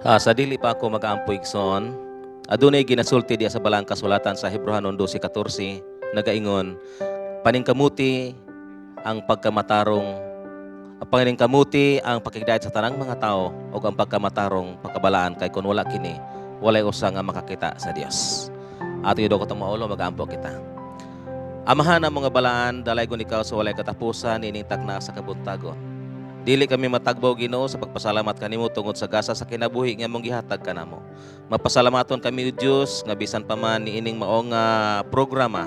Sa dili pa ako mag-aampoy son, adunay ginasulti diya sa balang kasulatan sa Hebrehanon 12:14, nagaingon, paningkamuti ang pagkamatarong, paningkamuti ang pakigdayat sa tanang mga tao o ang pagkamatarong pagkabalaan kay kun wala kini, walay usa nga makakita sa Dios. Ato yudo ko maulo mag-aampo kita. Amahan ang mga balaan, dalaygon ikaw sa walay katapusan, ining takna sa kabuntagon. Dili kami matagbaw Ginoo sa pagpasalamat kanimo tungod sa gasa sa kinabuhi nga mong gihatag kanamo. Mapasalamaton kami Dios nga bisan pa man niining mao nga programa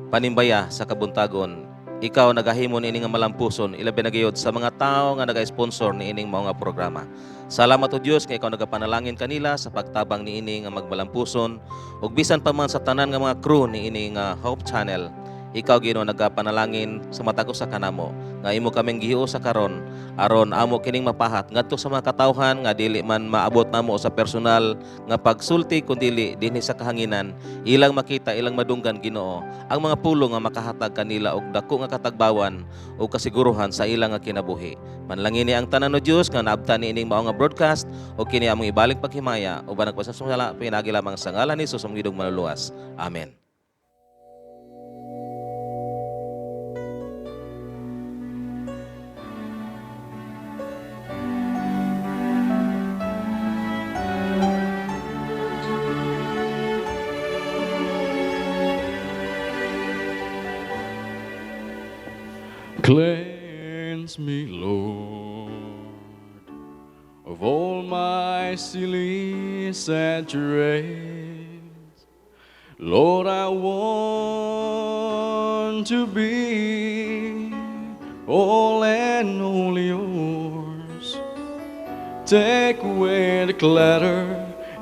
Panimbaya sa Kabuntagon. Ikaw nagahimo niining nga malampuson ilabi na gayud sa mga tawo nga naga-sponsor niining mao nga programa. Salamat o Dios nga ikaw nagapanalangin kanila sa pagtabang niining nga magmalampuson ug bisan pa man sa tanan nga mga crew niining Hope Channel. Ikaw Ginoo nagapanalangin sa matag-usa kanamo nga imo kaming gihiuo sa karon aron amo kining mapahat ngadto sa mga katawhan nga dili man maabot namo sa personal nga pagsulti kundi dinhi sa kahanginan ilang makita ilang madunggan Ginoo ang mga pulo nga makahatag kanila og dako nga katagbawan ug kasiguruhan sa ilang nga kinabuhi. Manlangin ni ang tanan no Dios nga naabtan niining mao nga broadcast ug kini among ibalik paghimaya ug nagpasasala pinagi lamang sa ngalan ni Hesus ang gidong manluluwas. Amen. Cleanse me, Lord, of all my silly saturations. Lord, I want to be all and only yours. Take away the clutter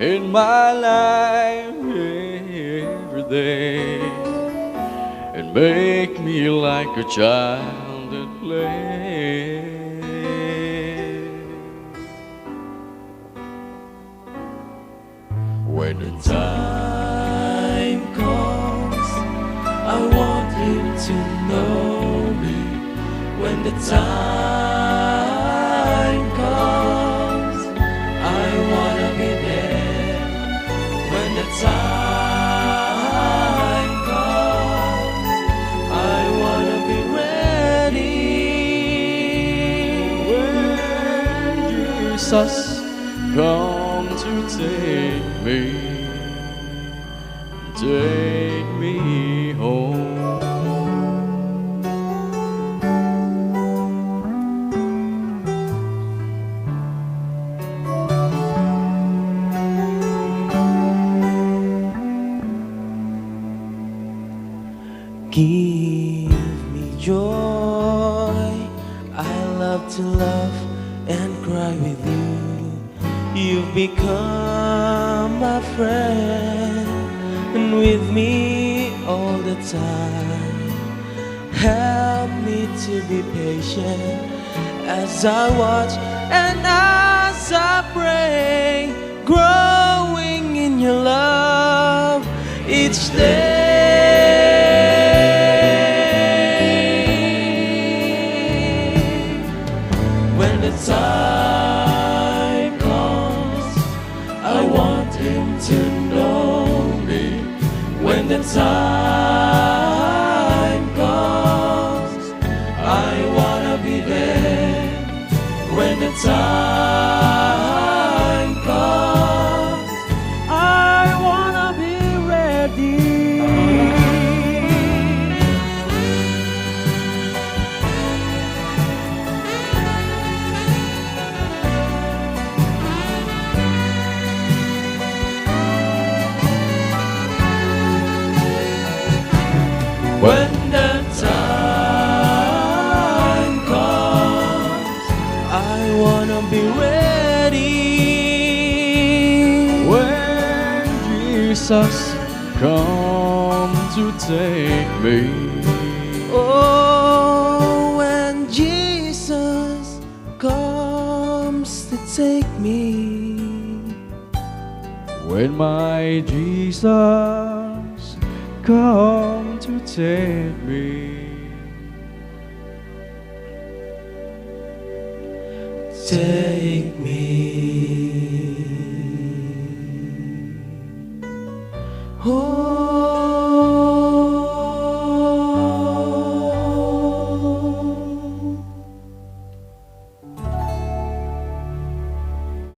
in my life every day and make me like a child at play. When the time comes, I want you to know me. When the time comes, I wanna be there. When the time comes, I wanna be ready. When Jesus come to take me home. Give me joy. I love to love and cry with you. You've become my friend and with me all the time. Help me to be patient as I watch and as I pray, growing in your love each day. When the time comes, I want him to know me. When the time comes, I wanna be there. When the time comes, I wanna be ready. When the time comes, I wanna be ready. When Jesus come to take me. Oh, when Jesus comes to take me. When my Jesus come to take me. Take me. Oh,